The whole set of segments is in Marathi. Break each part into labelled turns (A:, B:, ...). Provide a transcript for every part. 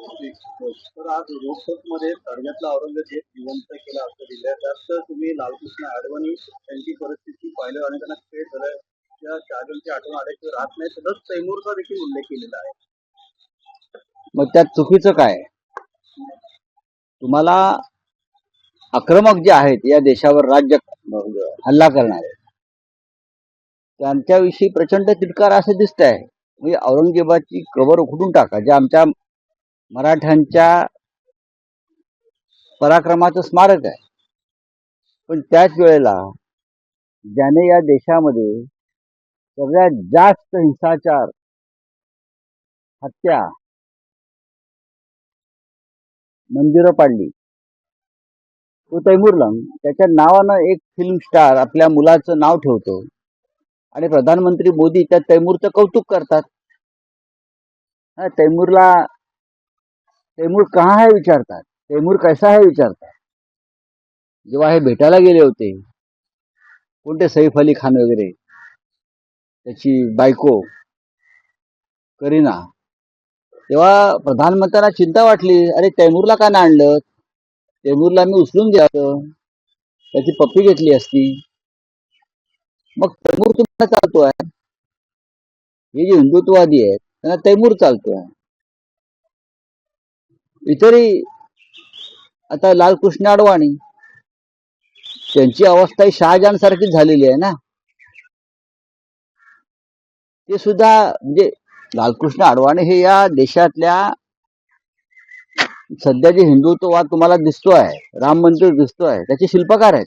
A: तर आज रोखोकमध्ये तळ्यातला औरंगजेब जिवंत केला असं दिलं त्यात तुम्ही लालकृष्ण अडवाणी यांची परिस्थिती पाहिलं आणि त्यांना खेळ झालाय त्या शहाजांची आठवण आल्याची राहत नाही तसंच तैमूरचा देखील उल्लेख केलेला आहे.
B: मग त्यात चुकीचं काय? तुम्हाला आक्रमक जे आहेत या देशावर राज्य हल्ला करणारे त्यांच्याविषयी प्रचंड तिटकार असं दिसत आहे. म्हणजे औरंगजेबाची कबर उखडून टाका, जे आमच्या मराठ्यांच्या पराक्रमाचं स्मारक आहे. पण त्याच वेळेला ज्याने या देशामध्ये सगळ्यात जास्त हिंसाचार, हत्या, मंदिरं पाडली तो तैमूरलंग, त्याच्या नावानं एक फिल्म स्टार आपल्या मुलाचं नाव ठेवतो आणि प्रधानमंत्री मोदी त्या तैमूरचं कौतुक करतात. तैमूर कहाँ है विचारतात, तैमूर कैसा है विचारतात. जेव्हा हे भेटायला गेले होते कोणते सैफ अली खान वगैरे, त्याची बायको करीना, तेव्हा प्रधानमंत्र्यांना चिंता वाटली, अरे तैमूरला का नाही आणलं, तैमूरला मी उचलून घ्यायचं, त्याची पप्पी घेतली असती. मग तैमूर तुम्हाला चालतोय, हे जे हिंदुत्ववादी आहेत त्यांना तैमूर चालतोय. इतरही आता लालकृष्ण अडवाणी, त्यांची अवस्था ही शहाजहान सारखीच झालेली आहे ना. ते सुद्धा म्हणजे लालकृष्ण अडवाणी हे या देशातल्या सध्या जे हिंदुत्ववाद तुम्हाला दिसतोय, राम मंदिर दिसतोय, त्याचे शिल्पकार आहेत.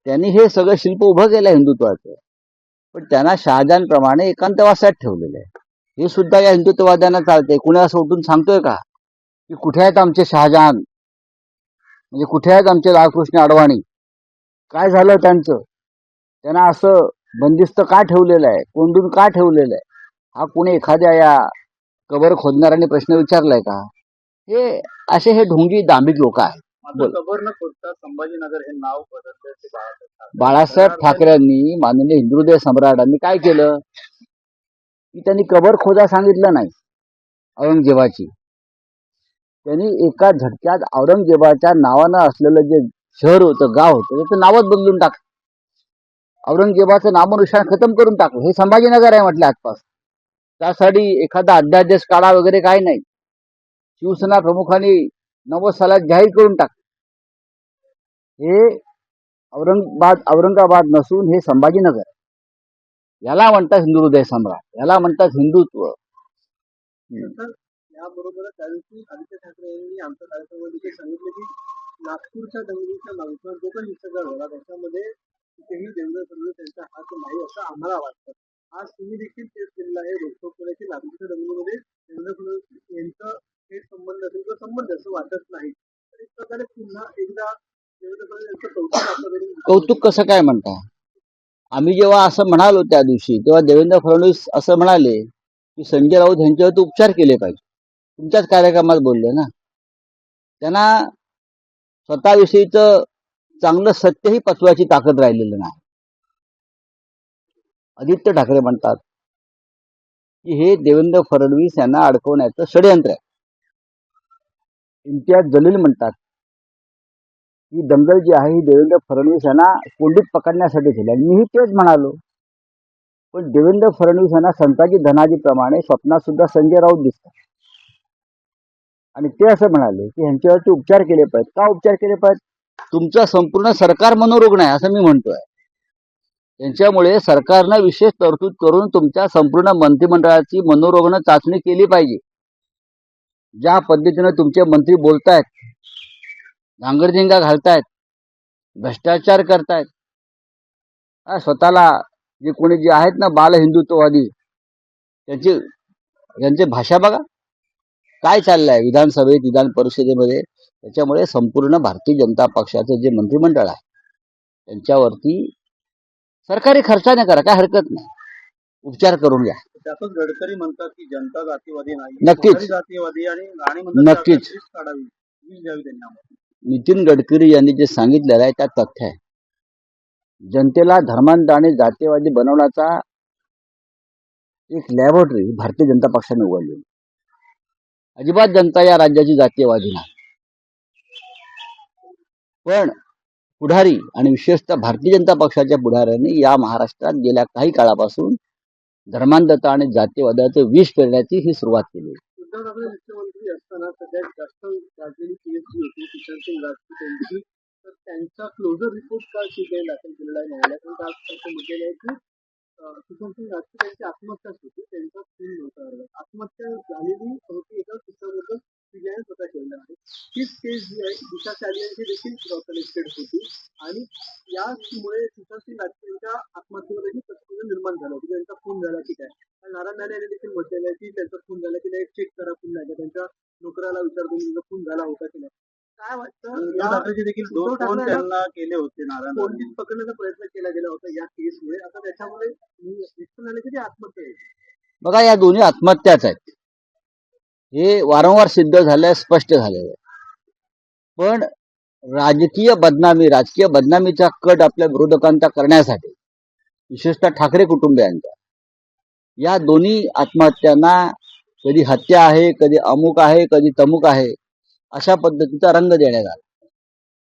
B: त्यांनी हे सगळं शिल्प उभं केलं हिंदुत्वाचं. पण त्यांना शहाजहान प्रमाणे एकांतवासात ठेवलेलं आहे. हे सुद्धा या हिंदुत्ववाद्यांना चालते. कुणी असं उठून सांगतोय का की कुठे आहेत आमचे शहाजहान, म्हणजे कुठे आहेत आमचे लालकृष्ण अडवाणी, काय झालं त्यांचं, त्यांना असं बंदिस्त का ठेवलेलं आहे, कोंडून का ठेवलेलं आहे, हा कुणी एखाद्या या कबर खोदणाऱ्याने प्रश्न विचारलाय का? हे असे हे ढोंगी दांभिक लोक आहेत.
A: कबर न खोदता संभाजीनगर हे नाव बदलले
B: बाळासाहेब ठाकरेंनी, माननीय हिंदुहृदय सम्राटांनी काय केलं की त्यांनी कबर खोदा सांगितलं नाही औरंगजेबाची. त्यांनी एका झटक्यात औरंगजेबाच्या नावानं असलेलं जे शहर होतं, गाव होतं, त्याचं नावच बदलून टाकलं. औरंगजेबाचं नामोनिशाण खतम करून टाकलं. हे संभाजीनगर आहे म्हटलं आजपासून. त्यासाठी एखादा अध्यादेश काढा वगैरे काही नाही. शिवसेना प्रमुखांनी 90 सालात जाहीर करून टाकलं. हे औरंगाबाद नसून हे संभाजीनगर. याला म्हणतात हिंदुहृदय सम्राट, याला म्हणतात हिंदुत्व.
A: याबरोबर त्या दिवशी आदित्य ठाकरे यांनी आमच्या कार्यक्रमामध्ये सांगितले की नागपूरच्या दंगलीच्या मागचा जो काही हिंसाचार झाला त्याच्यामध्ये कुठेही देवेंद्र फडणवीस यांचा हात नाही असं आम्हाला वाटतं. आज तुम्ही देखील तेच केलेलं आहे. रोखोक केल्याची नागपूरच्या दंगलीमध्ये देवेंद्र फडणवीस यांचा थेट संबंध असेल किंवा संबंध असं वाटत नाही. तर एक प्रकारे पुन्हा एकदा देवेंद्र फडणवीस यांचं कौतुक आपल्याकडे.
B: कौतुक कसं काय म्हणता? आम्ही जेव्हा असं म्हणालो त्या दिवशी, तेव्हा देवेंद्र फडणवीस असं म्हणाले की संजय राऊत यांच्यावरती उपचार केले पाहिजे. तुमच्याच कार्यक्रमात बोलले ना. त्यांना स्वतःविषयीचं चांगलं सत्यही पचवायची ताकद राहिलेलं नाही. आदित्य ठाकरे म्हणतात की हे देवेंद्र फडणवीस यांना अडकवण्याचं षडयंत्र आहे. इम्तियाज जलील म्हणतात ही दंगल जी आहे ही देवेंद्र फडणवीस यांना कोंडीत पकडण्यासाठी झाली. आणि मीही तेच म्हणालो. पण देवेंद्र फडणवीस यांना संताजी धनाजीप्रमाणे स्वप्नात सुद्धा संजय राऊत दिसतात. आणि ते असं म्हणाले की ह्यांच्यावरती उपचार केले पाहिजेत. का उपचार केले पाहिजेत? तुमचं संपूर्ण सरकार मनोरुग्ण आहे असं मी म्हणतोय. त्यांच्यामुळे सरकारनं विशेष तरतूद करून तुमच्या संपूर्ण मंत्रिमंडळाची मनोरुग्ण चाचणी केली पाहिजे. ज्या पद्धतीनं तुमचे मंत्री बोलतायत, धांगडधिंगा घालतायत, भ्रष्टाचार करतायत, स्वतःला जे कोणी जे आहेत ना बाल हिंदुत्ववादी, त्यांची भाषा बघा काय चाललंय विधानसभेत, विधान परिषदेमध्ये. त्याच्यामुळे संपूर्ण भारतीय जनता पक्षाचं जे मंत्रिमंडळ आहे त्यांच्यावरती सरकारी खर्चाने करा, काय हरकत नाही, उपचार करून घ्या.
A: त्यातच गडकरी म्हणतात की जनता जातीवादी नाही,
B: नक्कीच
A: जातीवादी आणि
B: नक्कीच
A: काढावी, द्यावी त्यांना.
B: नितीन गडकरी यांनी जे सांगितलेलं आहे त्यात तथ्य आहे. जनतेला धर्मांध आणि जातीवादी बनवण्याचा एक लॅबोरेटरी भारतीय जनता पक्षाने उघडली. अजिबात जनता या राज्याची जातीयवादी नाही. पण पुढारी आणि विशेषतः भारतीय जनता पक्षाच्या पुढाऱ्यांनी या महाराष्ट्रात गेल्या काही काळापासून धर्मांधता आणि जातीयवादाचं विष पेरण्याची ही सुरुवात केली.
A: उद्धव ठाकरे मुख्यमंत्री असताना सगळ्यात जास्त गाजलेली केस जी होती सुशांत सिंग राजपूत यांची, तर त्यांचा क्लोजर रिपोर्ट काल सीबीआय दाखल केलेला आहे न्यायालयात. आणि काल असं म्हटलेलं आहे की सुशांत सिंग राजपूत यांची आत्महत्याच होती, त्यांचा खून नव्हता झाला. आत्महत्या झालेली होती एका पुस्तकाबद्दल सीबीआयने स्वतः केलेलं आहे. हीच केस जी आहे दिशा चालियांची देखील कनेक्टेड होती आणि यामुळे सुशांत सिंग राजपूत यांच्या आत्महत्येवरही प्रश्न निर्माण झाला होता. त्यांचा खून झाला की काय. नारायण राणे यांनी देखील म्हटलेलं आहे की त्यांचा खून झाला की नाही चेक करा खून नाही. त्यांच्या नोकराला विचारतो त्यांचा खून झाला होता की नाही. काय वाटतं ठाकरेचे देखील दोन त्यांना केले होते नारायण पोलीस पकडण्याचा प्रयत्न केला गेला होता या केसमुळे. आता त्याच्यामुळे निष्पन्न झाले की ते आत्महत्या आहे.
B: बघा या दोन्ही आत्महत्याच आहेत. हे वारंवार सिद्ध झालंय, स्पष्ट झालेलं आहे. पण राजकीय बदनामीचा कट आपल्या विरोधकांचा करण्यासाठी विशेषतः ठाकरे कुटुंबियांचा या दोन्ही आत्महत्यांना कधी हत्या आहे, कधी अमुक आहे, कधी तमुक आहे अशा पद्धतीचा रंग देण्यात आला.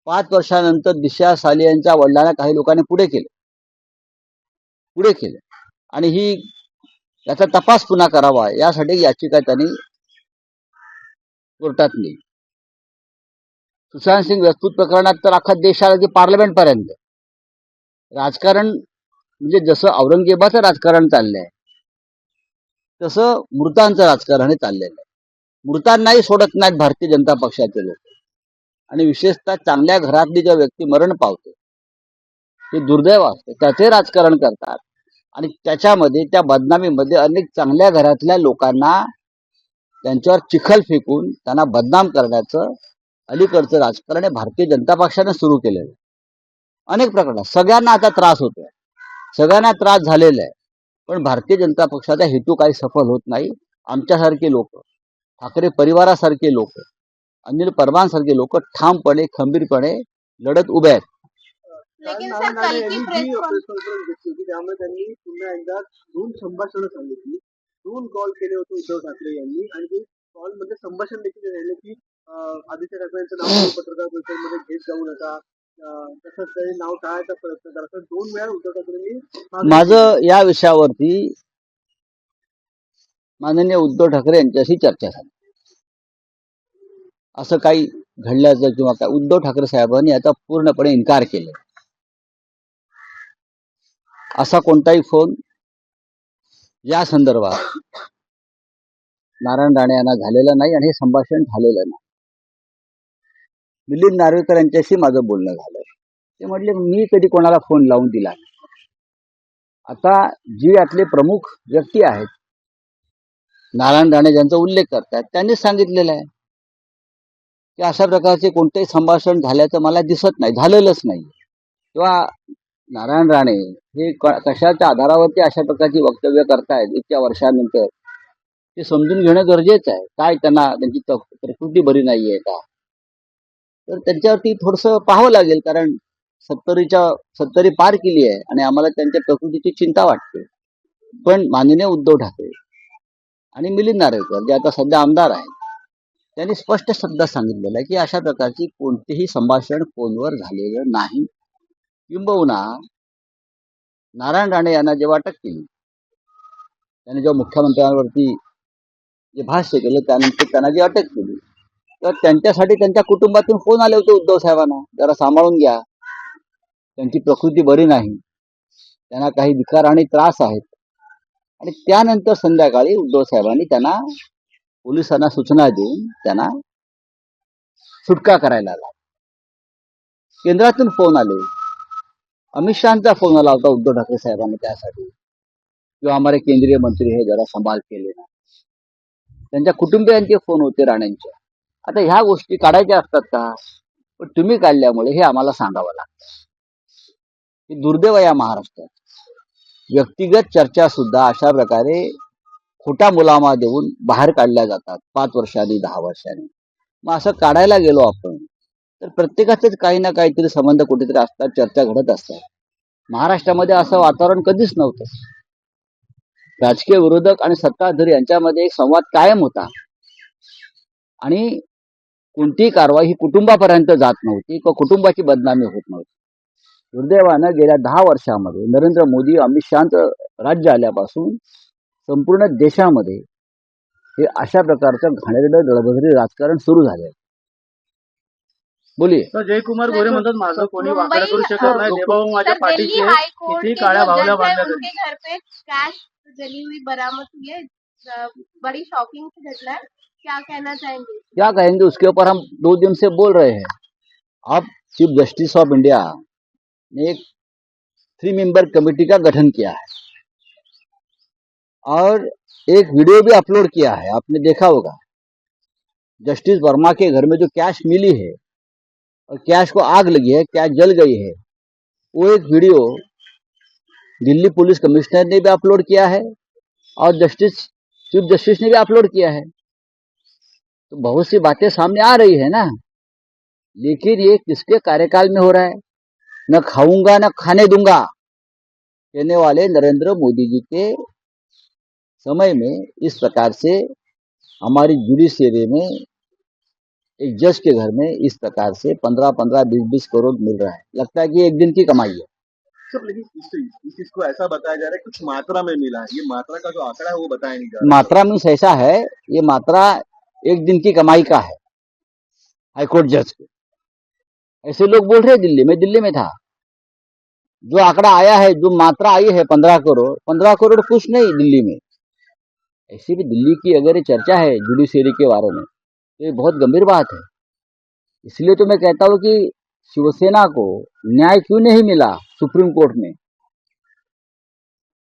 B: 5 वर्षानंतर दिशा सालियांच्या वडिलांना काही लोकांनी पुढे केले आणि ही याचा तपास पुन्हा करावा यासाठी याचिका त्यांनी कोर्टात नेली. सुशांत सिंग राजपूत प्रकरणात तर अख्खा देश आला की पार्लमेंट पर्यंत. राजकारण म्हणजे जसं औरंगजेबाचं राजकारण चाललंय तसं मृतांचं राजकारण चाललेलं आहे. मृतांनाही सोडत नाहीत भारतीय जनता पक्षाचे लोक. आणि विशेषतः चांगल्या घरातली ज्या व्यक्ती मरण पावते ते दुर्दैव असते त्याचे राजकारण करतात आणि त्याच्यामध्ये त्या बदनामीमध्ये अनेक चांगल्या घरातल्या लोकांना त्यांच्यावर चिखल फेकून त्यांना बदनाम करण्याचं अलीकडचं राजकारण हे भारतीय जनता पक्षाने सुरू केलेलं आहे. अनेक प्रकरणात सगळ्यांना आता त्रास होतोय, सगळ्यांना त्रास झालेला आहे. पण भारतीय जनता पक्षाचा हेतू काही सफल होत नाही. आमच्यासारखे लोक, ठाकरे परिवारासारखे लोक, अनिल परमांसारखे लोक ठामपणे खंबीरपणे लढत उभे आहेत.
A: त्यामुळे त्यांनी पुन्हा एकदा 2 संभाषणं सांगितली, 2 कॉल केले होते उद्धव ठाकरे यांनी आणि ते कॉल मध्ये संभाषण देखील राहिले की आदित्य ठाकरेंचं नाव पत्रकार परिषदेमध्ये घेत जाऊ नका, तसंच काही नाव टाळायचा प्रयत्न करा. तर 2 वेळा उद्धव ठाकरेंनी
B: माझं या विषयावरती माननीय उद्धव ठाकरे यांच्याशी चर्चा झाली. असं काही घडल्याचं किंवा काय उद्धव ठाकरे साहेबांनी याचा पूर्णपणे इन्कार केला. असा कोणताही फोन या संदर्भात नारायण राणे यांना झालेला नाही आणि हे संभाषण झालेलं नाही. मिलिंद नार्वेकर यांच्याशी माझं बोलणं झालं. ते म्हटले मी कधी कोणाला फोन लावून दिला. आता जी यातले प्रमुख व्यक्ती आहेत नारायण राणे ज्यांचा उल्लेख करतात त्यांनी सांगितलेलं आहे की अशा प्रकारचे कोणतेही संभाषण झाल्याचं मला दिसत नाही, झालेलंच नाही. किंवा नारायण राणे हे कशाच्या आधारावरती अशा प्रकारची वक्तव्य करतायत इतक्या वर्षानंतर ते समजून घेणं गरजेचं आहे. काय त्यांना त्यांची प्रकृती बरी नाहीये का, तर त्यांच्यावरती थोडंसं पाहावं लागेल. कारण 70 पार केली आहे आणि आम्हाला त्यांच्या प्रकृतीची चिंता वाटते. पण माननीय उद्धव ठाकरे आणि मिलिंद नार्वेकर जे आता सध्या आमदार आहेत त्यांनी स्पष्ट शब्दात सांगितलेलं आहे की अशा प्रकारची कोणतेही संभाषण फोनवर झालेलं नाही. किंबहुना नारायण राणे यांना जेव्हा अटक केली, त्यांनी जेव्हा मुख्यमंत्र्यांवरती जे भाष्य केलं त्यानंतर त्यांना जी अटक केली तर त्यांच्यासाठी त्यांच्या कुटुंबातून फोन आले होते उद्धव साहेबांना, जरा सांभाळून घ्या, त्यांची प्रकृती बरी नाही, त्यांना काही विकार आणि त्रास आहेत. आणि त्यानंतर संध्याकाळी उद्धव साहेबांनी त्यांना पोलिसांना सूचना देऊन त्यांना सुटका करायला आला. केंद्रातून फोन आले, अमित शहाचा फोन आला होता उद्धव ठाकरे साहेबांना त्यासाठी किंवा हमारे केंद्रीय मंत्री हे जरा संभाल केले ना. त्यांच्या कुटुंबियांचे फोन होते राणेंचे. आता ह्या गोष्टी काढायच्या असतात का, पण तुम्ही काढल्यामुळे हे आम्हाला सांगावं लागतं. हे दुर्दैव या महाराष्ट्रात. व्यक्तिगत चर्चा सुद्धा अशा प्रकारे खोटा मुलामा देऊन बाहेर काढल्या जातात 5 वर्षांनी 10 वर्षांनी. मग असं काढायला गेलो आपण तर प्रत्येकाचेच काही ना काहीतरी संबंध कुठेतरी असतात, चर्चा घडत असतात. महाराष्ट्रामध्ये असं वातावरण कधीच नव्हतं. राजकीय विरोधक आणि सत्ताधारी यांच्यामध्ये एक संवाद कायम होता. आणि कोणतीही कारवाई ही कुटुंबापर्यंत जात नव्हती किंवा कुटुंबाची बदनामी होत नव्हती. दुर्दैवानं गेल्या 10 वर्षामध्ये नरेंद्र मोदी अमित शहाचं राज्य आल्यापासून संपूर्ण देशामध्ये हे अशा प्रकारचं घाणेरडं दळभद्री राजकारण सुरू झालंय. बोलिये.
A: तर जयकुमार गोरे म्हणतात माझं कोणी वाकडं
C: मुंबई
A: करू शकत नाही, देवाभाऊ माझ्या
C: सर, दिल्ली
A: पाठीचे
C: हाई कोर्ट
A: किती
C: के
A: काळ्या
C: जो
A: भावल्या
C: जज है
A: बांधल्या
C: उनके घर पे कैश जली हुई बरामद हुई है। बड़ी शॉकिंग घटना है, क्या कहना चाहेंगे?
B: क्या कहेंगे, उसके ऊपर हम 2 दिन से बोल रहे हैं. अब चीफ जस्टिस ऑफ इंडिया ने एक 3 मेंबर कमेटी का गठन किया है और एक वीडियो भी अपलोड किया है, आपने देखा होगा. जस्टिस वर्मा के घर में जो कैश मिली है और कैश को आग लगी है, कैश जल गई है, वो एक वीडियो दिल्ली पुलिस कमिश्नर ने भी अपलोड किया है और चीफ जस्टिस ने भी अपलोड किया है. तो बहुत सी बातें सामने आ रही है ना, लेकिन ये किसके कार्यकाल में हो रहा है? न खाऊंगा न खाने दूंगा कहने वाले नरेंद्र मोदी जी के समय में इस प्रकार से हमारी जुडिशियरी में एक जज के घर में इस प्रकार से 15-15, 20-20 करोड़ मिल रहा है. लगता है कि एक दिन की कमाई है.
A: सब, लेकिन इस चीज को ऐसा बताया जा रहा है कुछ मात्रा में मिला है, ये मात्रा का जो आंकड़ा है वो बताया नहीं जा रहा.
B: मात्रा मीन्स ऐसा है, ये मात्रा एक दिन की कमाई का है हाईकोर्ट जज के. ऐसे लोग बोल रहे हैं दिल्ली में था. जो आंकड़ा आया है, जो मात्रा आई है 15 करोड़ कुछ नहीं दिल्ली में. ऐसी भी दिल्ली की अगर ये चर्चा है जुडिशियरी के बारे में तो ये बहुत गंभीर बात है. इसलिए तो मैं कहता हूँ कि शिवसेना को न्याय क्यों नहीं मिला सुप्रीम कोर्ट में.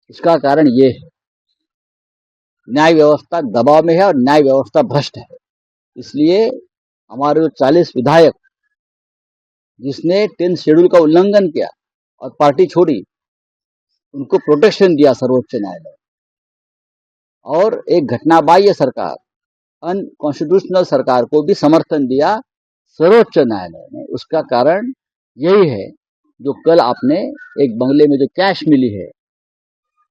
B: इसका कारण ये है, न्याय व्यवस्था दबाव में है और न्याय व्यवस्था भ्रष्ट है. इसलिए हमारे जो 40 विधायक जिसने 10th शेड्यूल का उल्लंघन किया और पार्टी छोड़ी, उनको प्रोटेक्शन दिया सर्वोच्च न्यायालय. और एक घटना बाह्य सरकार, अनकॉन्स्टिट्यूशनल सरकार को भी समर्थन दिया सर्वोच्च न्यायालय ने. उसका कारण यही है जो कल आपने एक बंगले में जो कैश मिली है,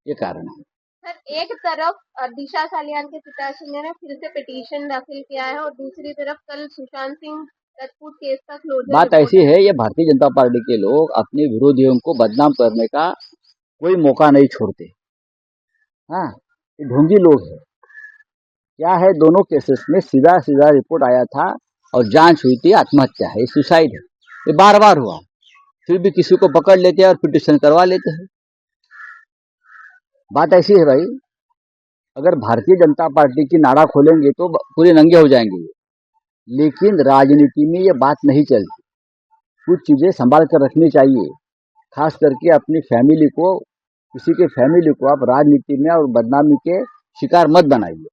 B: ये कारण है.
C: सर, एक तरफ दिशा सालियान के पिताश्री ने फिर से पिटीशन दाखिल किया है और दूसरी तरफ कल सुशांत सिंह राजपूत केस का क्लोजर.
B: बात ऐसी है, ये भारतीय जनता पार्टी के लोग अपने विरोधियों को बदनाम करने का कोई मौका नहीं छोड़ते. हाँ, ये ढोंगी लोग हैं. क्या है, दोनों केसेस में सीधा रिपोर्ट आया था और जांच हुई थी, आत्महत्या है, सुसाइड है. ये बार बार हुआ, फिर भी किसी को पकड़ लेते हैं और पिटीशन करवा लेते हैं. बात ऐसी है भाई, अगर भारतीय जनता पार्टी की नाड़ा खोलेंगे तो पूरे नंगे हो जाएंगे. लेकिन राजनीति में ये बात नहीं चलती. कुछ चीजें संभाल कर रखनी चाहिए. खास करके अपनी फैमिली को, किसी के फैमिली को आप राजनीति में और बदनामी के शिकार मत बनाइए.